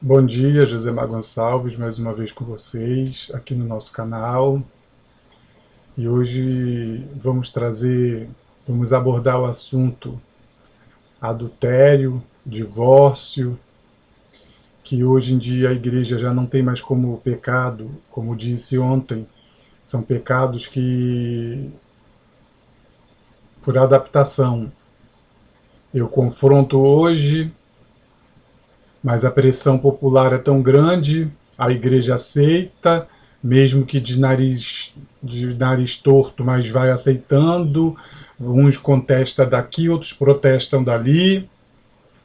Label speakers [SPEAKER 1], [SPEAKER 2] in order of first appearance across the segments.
[SPEAKER 1] Bom dia, José Gonçalves, mais uma vez com vocês aqui no nosso canal. E hoje vamos abordar o assunto adultério, divórcio, que hoje em dia a igreja já não tem mais como pecado, como disse ontem, são pecados que, por adaptação, eu confronto hoje, mas a pressão popular é tão grande, a igreja aceita, mesmo que de nariz torto, mas vai aceitando. Uns contestam daqui, outros protestam dali,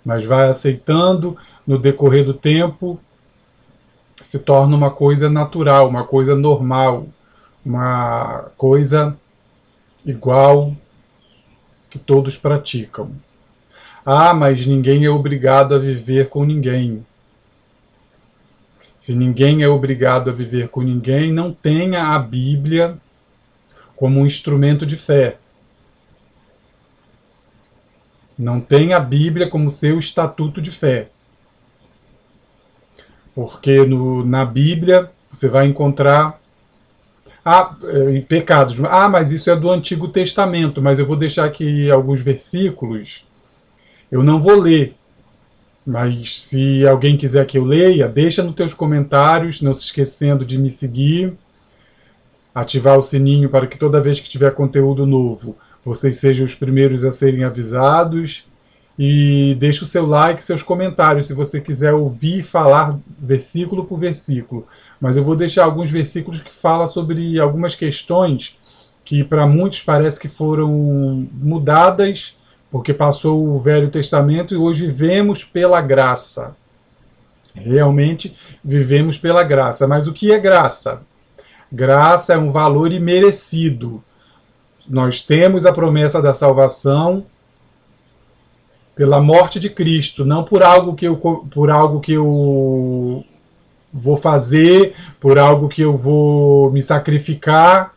[SPEAKER 1] mas vai aceitando. No decorrer do tempo, se torna uma coisa natural, uma coisa normal, uma coisa igual que todos praticam. Ah, mas ninguém é obrigado a viver com ninguém. Se ninguém é obrigado a viver com ninguém, não tenha a Bíblia como um instrumento de fé. Não tenha a Bíblia como seu estatuto de fé. Porque na Bíblia você vai encontrar pecados. Ah, mas isso é do Antigo Testamento, mas eu vou deixar aqui alguns versículos. Eu não vou ler, mas se alguém quiser que eu leia, deixa nos teus comentários, não se esquecendo de me seguir, ativar o sininho para que toda vez que tiver conteúdo novo, vocês sejam os primeiros a serem avisados. E deixe o seu like, seus comentários, se você quiser ouvir falar versículo por versículo. Mas eu vou deixar alguns versículos que falam sobre algumas questões que para muitos parece que foram mudadas, porque passou o Velho Testamento e hoje vivemos pela graça. Realmente vivemos pela graça. Mas o que é graça? Graça é um valor imerecido. Nós temos a promessa da salvação pela morte de Cristo, não por algo que eu vou fazer, por algo que eu vou me sacrificar.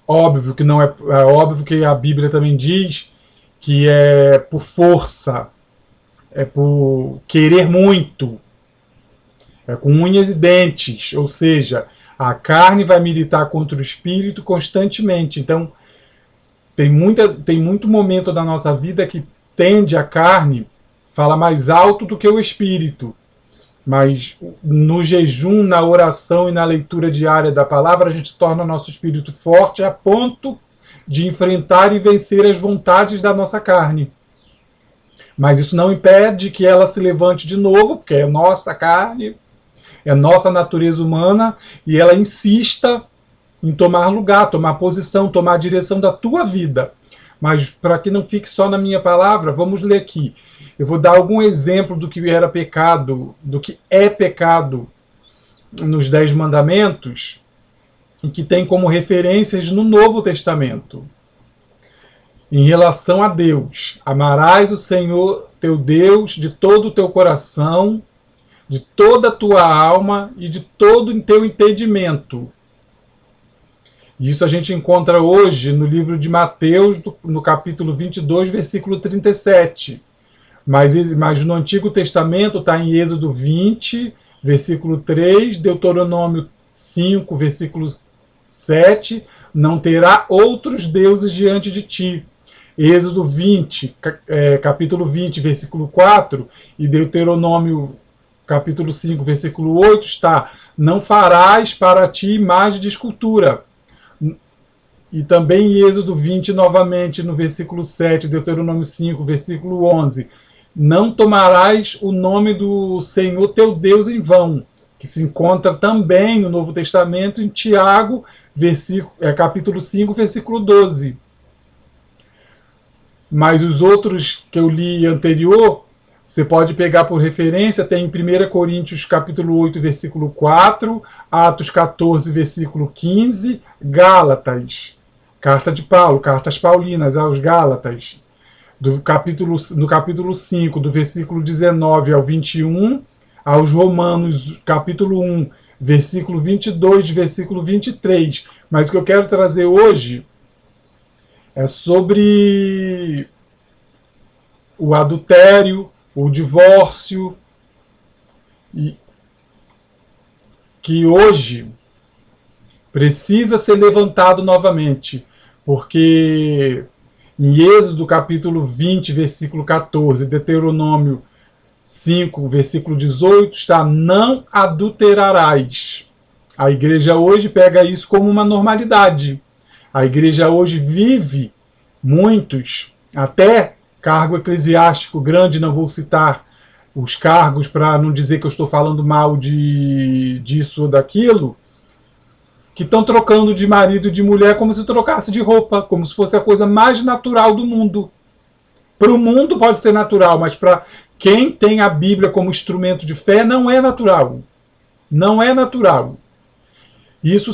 [SPEAKER 1] Óbvio que não é óbvio que a Bíblia também diz que é por força, é por querer muito, é com unhas e dentes, ou seja, a carne vai militar contra o espírito constantemente. Então, tem muito momento da nossa vida que tende a carne, fala mais alto do que o espírito. Mas no jejum, na oração e na leitura diária da palavra, a gente torna o nosso espírito forte a ponto de enfrentar e vencer as vontades da nossa carne. Mas isso não impede que ela se levante de novo, porque é nossa carne, é nossa natureza humana, e ela insista em tomar lugar, tomar posição, tomar a direção da tua vida. Mas para que não fique só na minha palavra, vamos ler aqui. Eu vou dar algum exemplo do que era pecado, do que é pecado nos 10 mandamentos, e que tem como referências no Novo Testamento. Em relação a Deus, amarás o Senhor teu Deus de todo o teu coração, de toda a tua alma e de todo o teu entendimento. Isso a gente encontra hoje no livro de Mateus, no capítulo 22, versículo 37. Mas no Antigo Testamento está em Êxodo 20, versículo 3, Deuteronômio 5, versículo 7, não terá outros deuses diante de ti. Êxodo 20, capítulo 20, versículo 4, e Deuteronômio capítulo 5, versículo 8 está: não farás para ti imagem de escultura. E também em Êxodo 20, novamente, no versículo 7, Deuteronômio 5, versículo 11, não tomarás o nome do Senhor teu Deus em vão, que se encontra também no Novo Testamento, em Tiago, capítulo 5, versículo 12. Mas os outros que eu li anterior, você pode pegar por referência, tem em 1 Coríntios capítulo 8, versículo 4, Atos 14, versículo 15, Gálatas, carta de Paulo, cartas paulinas aos Gálatas, no capítulo 5, do versículo 19 ao 21, aos Romanos, capítulo 1, versículo 22, versículo 23. Mas o que eu quero trazer hoje é sobre o adultério, o divórcio, e que hoje precisa ser levantado novamente, porque em Êxodo capítulo 20, versículo 14, Deuteronômio 5, versículo 18, está: não adulterarás. A igreja hoje pega isso como uma normalidade. A igreja hoje vive, muitos, até cargo eclesiástico grande, não vou citar os cargos para não dizer que eu estou falando mal disso ou daquilo, que estão trocando de marido e de mulher como se trocasse de roupa, como se fosse a coisa mais natural do mundo. Para o mundo pode ser natural, mas para quem tem a Bíblia como instrumento de fé não é natural. Não é natural. Isso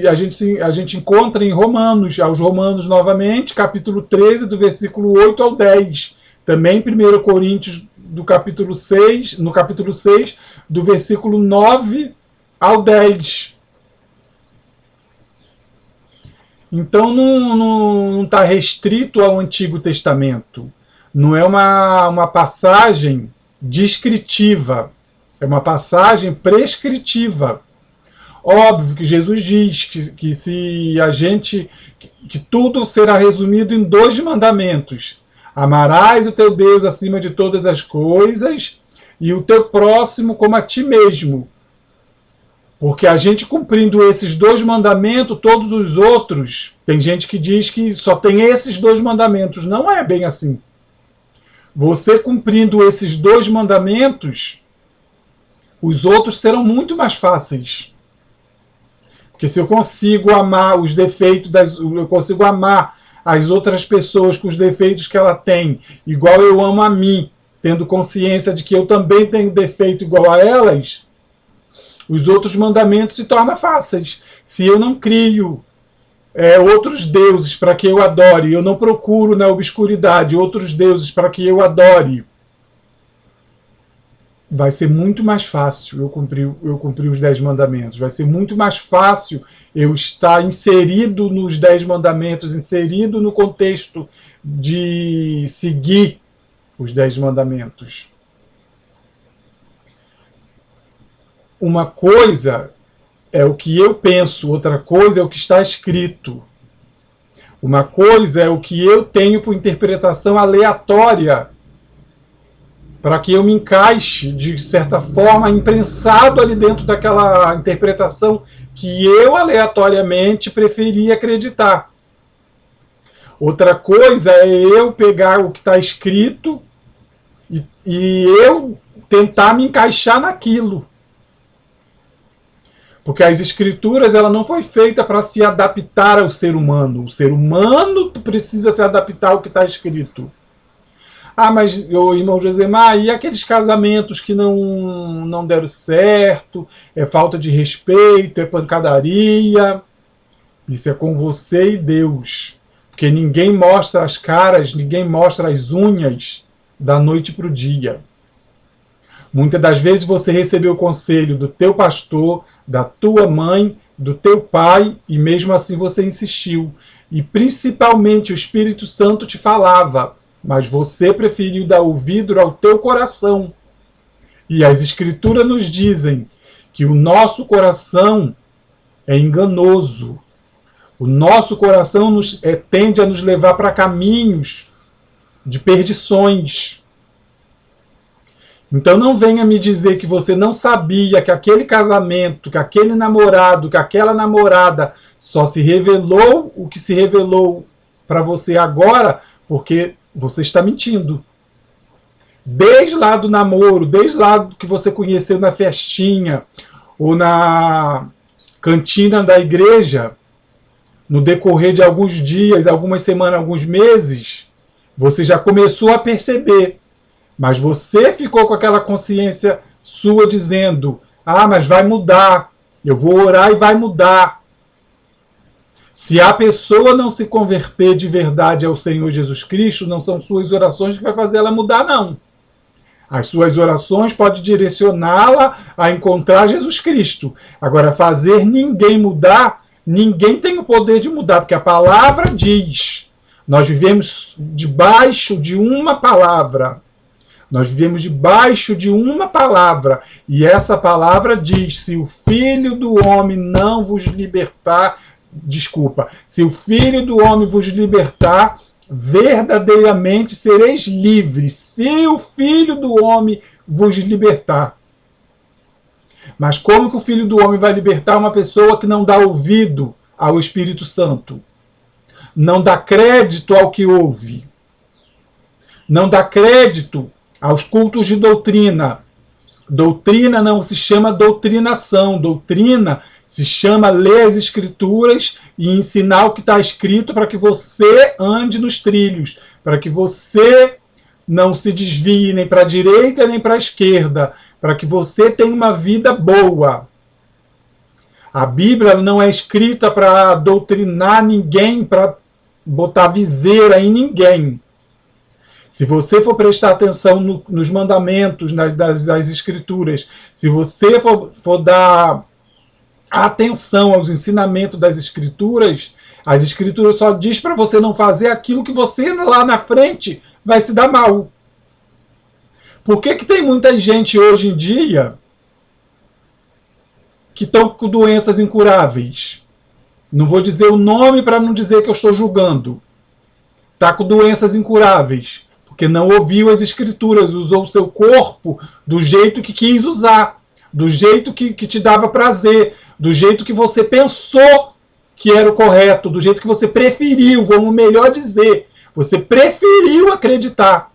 [SPEAKER 1] a gente encontra em Romanos, aos Romanos novamente, capítulo 13, do versículo 8 ao 10. Também 1 Coríntios, no capítulo 6, do versículo 9 ao 10. Então não está restrito ao Antigo Testamento. Não é uma passagem descritiva, é uma passagem prescritiva. Óbvio que Jesus diz que se a gente, que tudo será resumido em 2 mandamentos: amarás o teu Deus acima de todas as coisas e o teu próximo como a ti mesmo. Porque a gente cumprindo esses 2 mandamentos, todos os outros, tem gente que diz que só tem esses 2 mandamentos. Não é bem assim. Você cumprindo esses 2 mandamentos, os outros serão muito mais fáceis. Porque se eu consigo amar os defeitos eu consigo amar as outras pessoas com os defeitos que ela tem, igual eu amo a mim, tendo consciência de que eu também tenho defeito igual a elas, os outros mandamentos se tornam fáceis. Se eu não crio outros deuses para que eu adore, eu não procuro na obscuridade outros deuses para que eu adore, vai ser muito mais fácil eu cumprir os 10 mandamentos. Vai ser muito mais fácil eu estar inserido nos 10 mandamentos, inserido no contexto de seguir os 10 mandamentos. Uma coisa é o que eu penso, outra coisa é o que está escrito. Uma coisa é o que eu tenho por interpretação aleatória, para que eu me encaixe, de certa forma, imprensado ali dentro daquela interpretação que eu aleatoriamente preferi acreditar. Outra coisa é eu pegar o que está escrito e eu tentar me encaixar naquilo. Porque as escrituras, ela não foi feita para se adaptar ao ser humano. O ser humano precisa se adaptar ao que está escrito. Ah, mas, irmão Josemar, e aqueles casamentos que não deram certo, é falta de respeito, é pancadaria? Isso é com você e Deus. Porque ninguém mostra as caras, ninguém mostra as unhas da noite para o dia. Muitas das vezes você recebeu o conselho do teu pastor, da tua mãe, do teu pai, e mesmo assim você insistiu. E principalmente o Espírito Santo te falava, mas você preferiu dar ouvido ao teu coração. E as Escrituras nos dizem que o nosso coração é enganoso. O nosso coração tende a nos levar para caminhos de perdições. Então não venha me dizer que você não sabia que aquele casamento, que aquele namorado, que aquela namorada só se revelou o que se revelou para você agora, porque você está mentindo. Desde lá do namoro, desde lá que você conheceu na festinha ou na cantina da igreja, no decorrer de alguns dias, algumas semanas, alguns meses, você já começou a perceber. Mas você ficou com aquela consciência sua dizendo: ah, mas vai mudar, eu vou orar e vai mudar. Se a pessoa não se converter de verdade ao Senhor Jesus Cristo, não são suas orações que vai fazer ela mudar, não. As suas orações podem direcioná-la a encontrar Jesus Cristo. Agora, fazer ninguém mudar, ninguém tem o poder de mudar, porque a palavra diz, nós vivemos debaixo de uma palavra. Nós vivemos debaixo de uma palavra. E essa palavra diz: se o Filho do Homem não vos libertar, se o Filho do Homem vos libertar, verdadeiramente sereis livres. Se o Filho do Homem vos libertar. Mas como que o Filho do Homem vai libertar uma pessoa que não dá ouvido ao Espírito Santo? Não dá crédito ao que ouve. Não dá crédito aos cultos de doutrina. Doutrina não se chama doutrinação. Doutrina se chama ler as Escrituras e ensinar o que está escrito para que você ande nos trilhos, para que você não se desvie nem para a direita nem para a esquerda, para que você tenha uma vida boa. A Bíblia não é escrita para doutrinar ninguém, para botar viseira em ninguém. Se você for prestar atenção nos mandamentos, das Escrituras, se você for dar atenção aos ensinamentos das Escrituras, as Escrituras só diz para você não fazer aquilo que você lá na frente vai se dar mal. Por que tem muita gente hoje em dia que estão com doenças incuráveis? Não vou dizer o nome para não dizer que eu estou julgando. Está com doenças incuráveis. Porque não ouviu as Escrituras, usou o seu corpo do jeito que quis usar, do jeito que te dava prazer, do jeito que você pensou que era o correto, do jeito que você preferiu, vamos melhor dizer, você preferiu acreditar.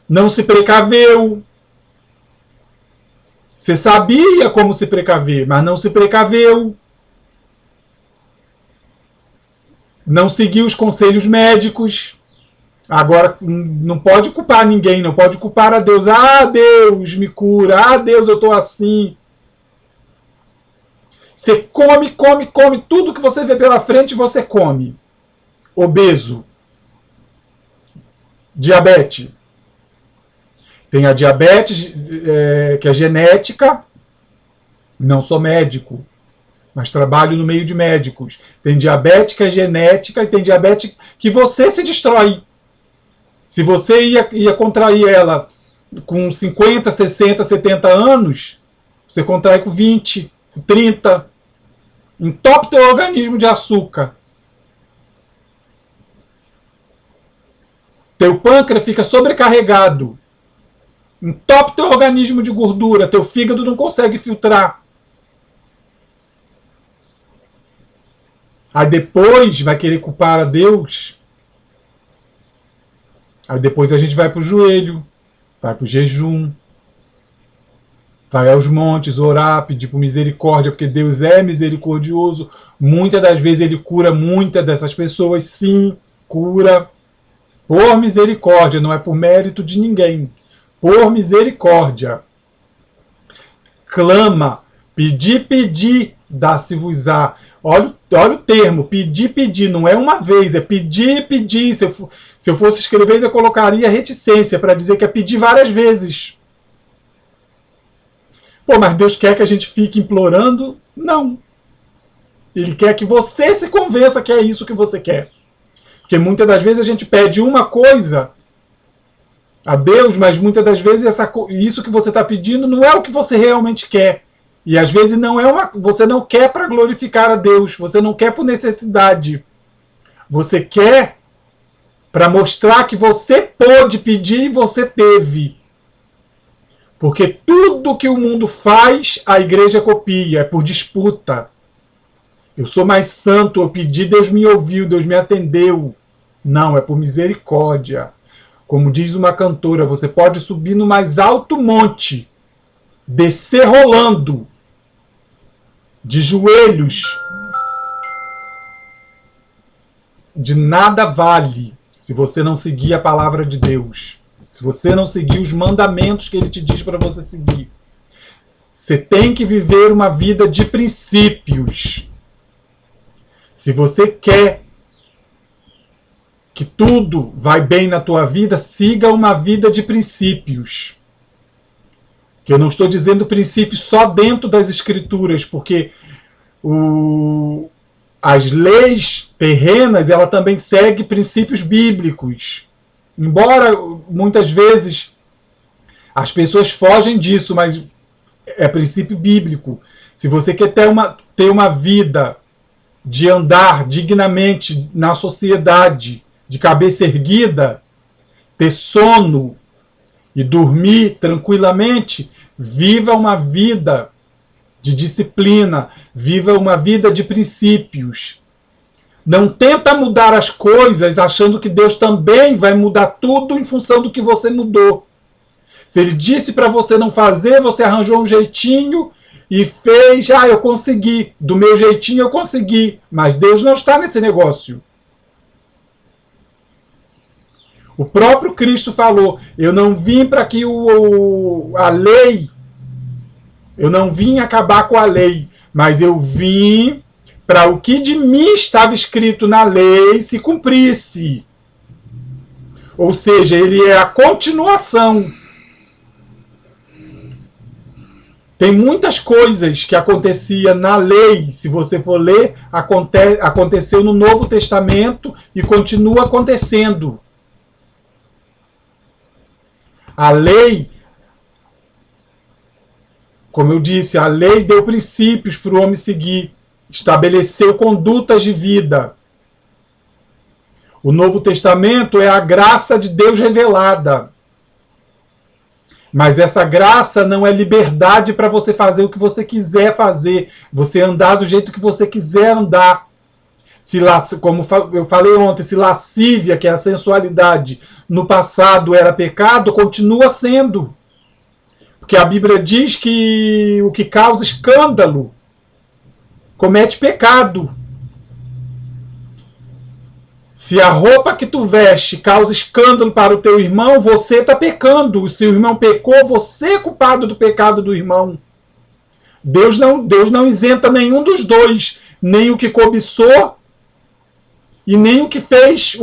[SPEAKER 1] Não se precaveu. Você sabia como se precaver, mas não se precaveu. Não seguiu os conselhos médicos. Agora, não pode culpar ninguém, não pode culpar a Deus. Ah, Deus, me cura. Ah, Deus, eu estou assim. Você come. Tudo que você vê pela frente, você come. Obeso. Diabetes. Tem a diabetes, que é genética. Não sou médico, mas trabalho no meio de médicos. Tem diabetes que é genética e tem diabetes que você se destrói. Se você ia contrair ela com 50, 60, 70 anos, você contrai com 20, com 30. Entope teu organismo de açúcar. Teu pâncreas fica sobrecarregado. Entope teu organismo de gordura. Teu fígado não consegue filtrar. Aí depois vai querer culpar a Deus. Aí depois a gente vai para o joelho, vai para o jejum, vai aos montes orar, pedir por misericórdia, porque Deus é misericordioso. Muitas das vezes Ele cura muitas dessas pessoas, sim, cura. Por misericórdia, não é por mérito de ninguém. Por misericórdia. Clama, pedir, dá-se-vos-á. Olha o termo, pedir, não é uma vez, é pedir. Se eu fosse escrever, eu colocaria reticência para dizer que é pedir várias vezes. Pô, mas Deus quer que a gente fique implorando? Não. Ele quer que você se convença que é isso que você quer. Porque muitas das vezes a gente pede uma coisa a Deus, mas muitas das vezes isso que você está pedindo não é o que você realmente quer. E às vezes você não quer para glorificar a Deus, você não quer por necessidade. Você quer para mostrar que você pôde pedir e você teve. Porque tudo que o mundo faz, a igreja copia, é por disputa. Eu sou mais santo, eu pedi, Deus me ouviu, Deus me atendeu. Não, é por misericórdia. Como diz uma cantora, você pode subir no mais alto monte, descer rolando, de joelhos. De nada vale se você não seguir a palavra de Deus. Se você não seguir os mandamentos que Ele te diz para você seguir. Você tem que viver uma vida de princípios. Se você quer que tudo vai bem na tua vida, siga uma vida de princípios. Que eu não estou dizendo princípios só dentro das Escrituras, porque as leis terrenas, ela também segue princípios bíblicos. Embora muitas vezes as pessoas fogem disso, mas é princípio bíblico. Se você quer ter uma vida de andar dignamente na sociedade, de cabeça erguida, ter sono e dormir tranquilamente, viva uma vida de disciplina, viva uma vida de princípios. Não tenta mudar as coisas achando que Deus também vai mudar tudo em função do que você mudou. Se ele disse para você não fazer, você arranjou um jeitinho e fez, eu consegui, do meu jeitinho eu consegui, mas Deus não está nesse negócio. O próprio Cristo falou, eu não vim para que a lei, eu não vim acabar com a lei, mas eu vim para o que de mim estava escrito na lei se cumprisse. Ou seja, ele é a continuação. Tem muitas coisas que acontecia na lei, se você for ler, aconteceu no Novo Testamento e continua acontecendo. A lei, como eu disse, a lei deu princípios para o homem seguir, estabeleceu condutas de vida. O Novo Testamento é a graça de Deus revelada. Mas essa graça não é liberdade para você fazer o que você quiser fazer, você andar do jeito que você quiser andar. Como eu falei ontem, se lascívia, que é a sensualidade, no passado era pecado, continua sendo. Porque a Bíblia diz que o que causa escândalo comete pecado. Se a roupa que tu veste causa escândalo para o teu irmão, você está pecando. Se o irmão pecou, você é culpado do pecado do irmão. Deus não isenta nenhum dos dois, nem o que cobiçou e nem o que fez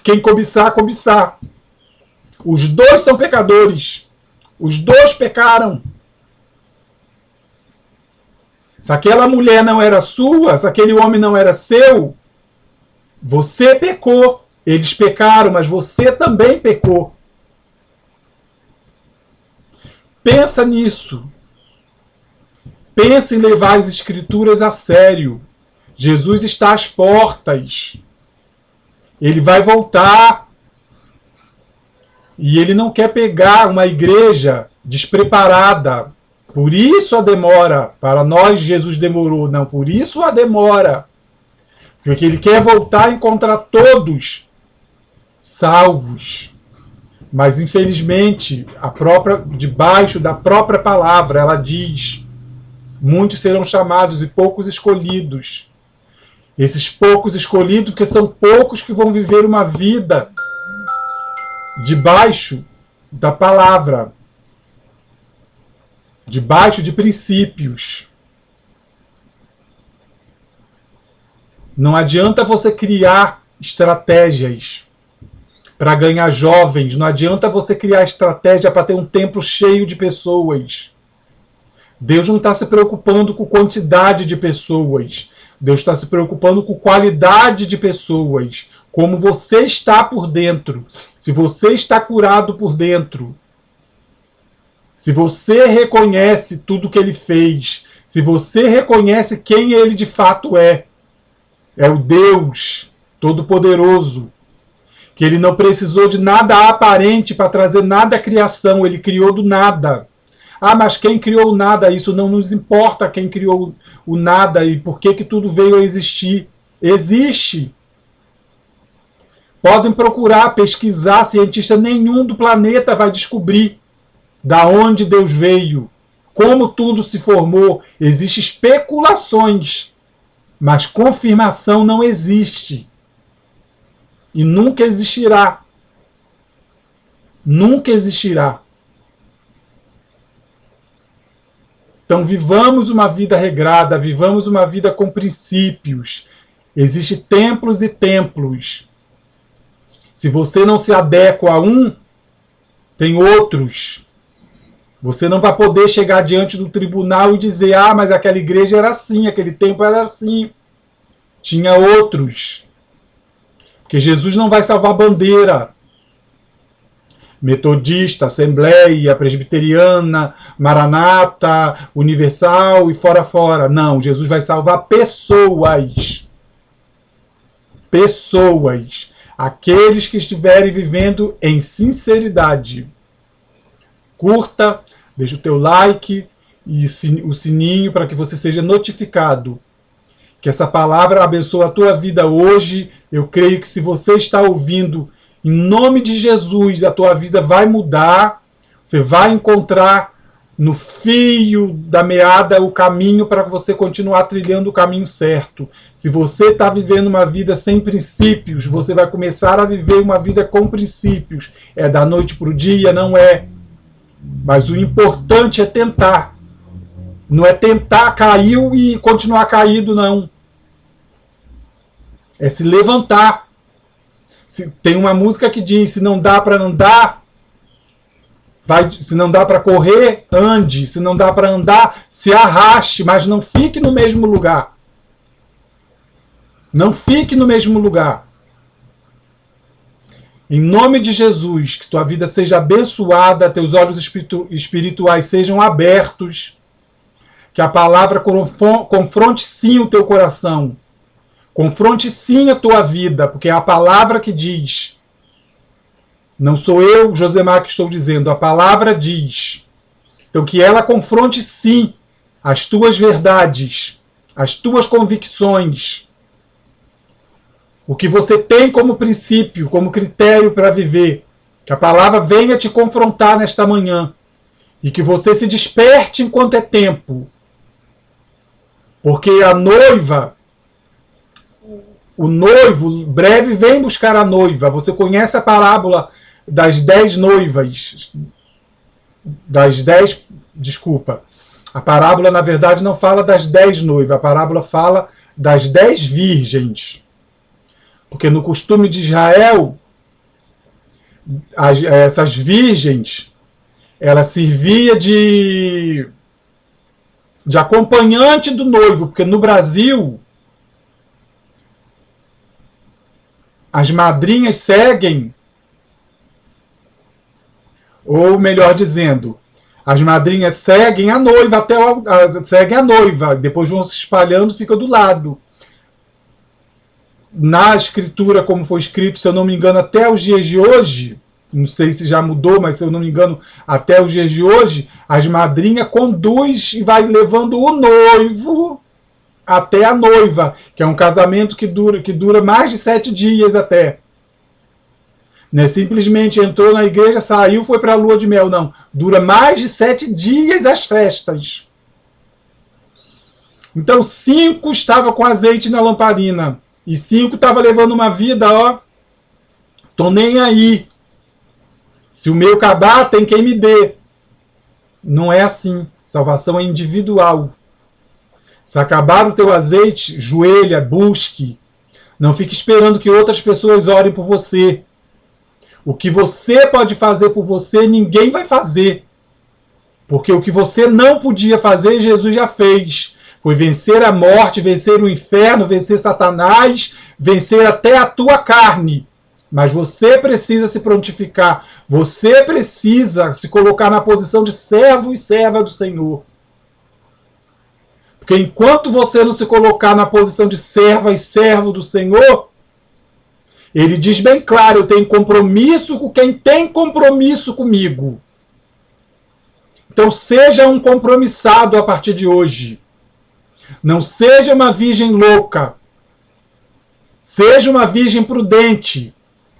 [SPEAKER 1] quem cobiçar. Os dois são pecadores. Os dois pecaram. Se aquela mulher não era sua, se aquele homem não era seu, você pecou. Eles pecaram, mas você também pecou. Pensa nisso. Pensa em levar as Escrituras a sério. Jesus está às portas. Ele vai voltar. E ele não quer pegar uma igreja despreparada. Por isso a demora. Para nós, Jesus demorou. Não, por isso a demora. Porque ele quer voltar e encontrar todos salvos. Mas, infelizmente, debaixo da própria palavra, ela diz: muitos serão chamados e poucos escolhidos. Esses poucos escolhidos, porque são poucos que vão viver uma vida debaixo da palavra. Debaixo de princípios. Não adianta você criar estratégias para ganhar jovens. Não adianta você criar estratégia para ter um templo cheio de pessoas. Deus não está se preocupando com quantidade de pessoas. Deus está se preocupando com qualidade de pessoas. Como você está por dentro. Se você está curado por dentro. Se você reconhece tudo que ele fez, se você reconhece quem ele de fato é o Deus Todo-Poderoso, que ele não precisou de nada aparente para trazer nada à criação, ele criou do nada. Mas quem criou o nada? Isso não nos importa quem criou o nada e por que tudo veio a existir. Existe. Podem procurar, pesquisar, cientista nenhum do planeta vai descobrir da onde Deus veio, como tudo se formou. Existem especulações, mas confirmação não existe. E nunca existirá. Nunca existirá. Então vivamos uma vida regrada, vivamos uma vida com princípios. Existem templos e templos. Se você não se adequa a um, tem outros. Você não vai poder chegar diante do tribunal e dizer: mas aquela igreja era assim, aquele templo era assim. Tinha outros. Porque Jesus não vai salvar bandeira. Metodista, Assembleia, Presbiteriana, Maranata, Universal e fora. Não, Jesus vai salvar pessoas. Pessoas. Aqueles que estiverem vivendo em sinceridade. Curta, deixa o teu like e o sininho para que você seja notificado. Que essa palavra abençoe a tua vida hoje. Eu creio que se você está ouvindo, em nome de Jesus, a tua vida vai mudar. Você vai encontrar no fio da meada o caminho para você continuar trilhando o caminho certo. Se você está vivendo uma vida sem princípios, você vai começar a viver uma vida com princípios. É da noite para o dia? Não é. Mas o importante é tentar. Não é tentar, caiu e continuar caído, não. É se levantar. Tem uma música que diz, se não dá para andar, se não dá para correr, ande. Se não dá para andar, se arraste, mas não fique no mesmo lugar. Não fique no mesmo lugar. Em nome de Jesus, que tua vida seja abençoada, teus olhos espirituais sejam abertos, que a palavra confronte sim o teu coração. Confronte sim a tua vida, porque é a palavra que diz. Não sou eu, Josemar, que estou dizendo, a palavra diz. Então que ela confronte sim as tuas verdades, as tuas convicções, o que você tem como princípio, como critério para viver. Que a palavra venha te confrontar nesta manhã e que você se desperte enquanto é tempo. Porque a noiva, o noivo, breve vem buscar a noiva. Você conhece a parábola das 10 noivas. Desculpa. A parábola, na verdade, não fala das 10 noivas. A parábola fala das 10 virgens. Porque no costume de Israel, essas virgens, ela servia de acompanhante do noivo. Porque no Brasil, as madrinhas seguem, ou melhor dizendo, as madrinhas seguem a noiva seguem a noiva, depois vão se espalhando, fica do lado. Na escritura, como foi escrito, se eu não me engano, até os dias de hoje, não sei se já mudou, mas se eu não me engano, até os dias de hoje, as madrinhas conduz e vai levando o noivo até a noiva, que é um casamento que dura mais de 7 dias até. Não é simplesmente entrou na igreja, saiu, foi para a lua de mel, não. Dura mais de 7 dias as festas. Então 5 estavam com azeite na lamparina. E 5 estavam levando uma vida, ó. Tô nem aí. Se o meu acabar, tem quem me dê. Não é assim. Salvação é individual. Se acabar o teu azeite, joelha, busque. Não fique esperando que outras pessoas orem por você. O que você pode fazer por você, ninguém vai fazer. Porque o que você não podia fazer, Jesus já fez. Foi vencer a morte, vencer o inferno, vencer Satanás, vencer até a tua carne. Mas você precisa se prontificar. Você precisa se colocar na posição de servo e serva do Senhor. Porque enquanto você não se colocar na posição de serva e servo do Senhor, ele diz bem claro, eu tenho compromisso com quem tem compromisso comigo. Então seja um compromissado a partir de hoje. Não seja uma virgem louca. Seja uma virgem prudente,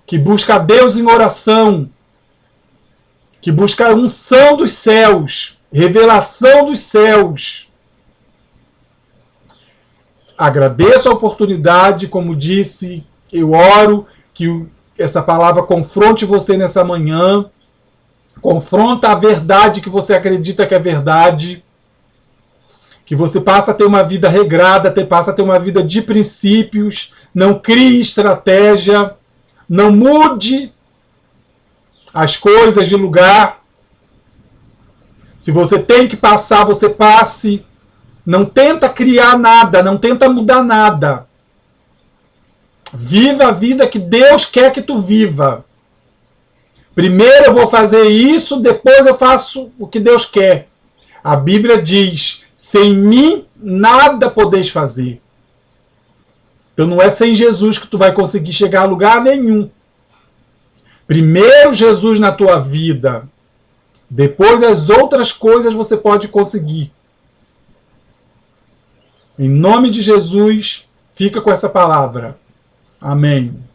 [SPEAKER 1] que busca a Deus em oração, que busca a unção dos céus, revelação dos céus. Agradeço a oportunidade, como disse, eu oro que essa palavra confronte você nessa manhã, confronta a verdade que você acredita que é verdade, que você passa a ter uma vida regrada, passa a ter uma vida de princípios, não crie estratégia, não mude as coisas de lugar. Se você tem que passar, você passe. Não tenta criar nada, não tenta mudar nada. Viva a vida que Deus quer que tu viva. Primeiro eu vou fazer isso, depois eu faço o que Deus quer. A Bíblia diz, sem mim nada podeis fazer. Então não é sem Jesus que tu vai conseguir chegar a lugar nenhum. Primeiro Jesus na tua vida. Depois as outras coisas você pode conseguir. Em nome de Jesus, fica com essa palavra. Amém.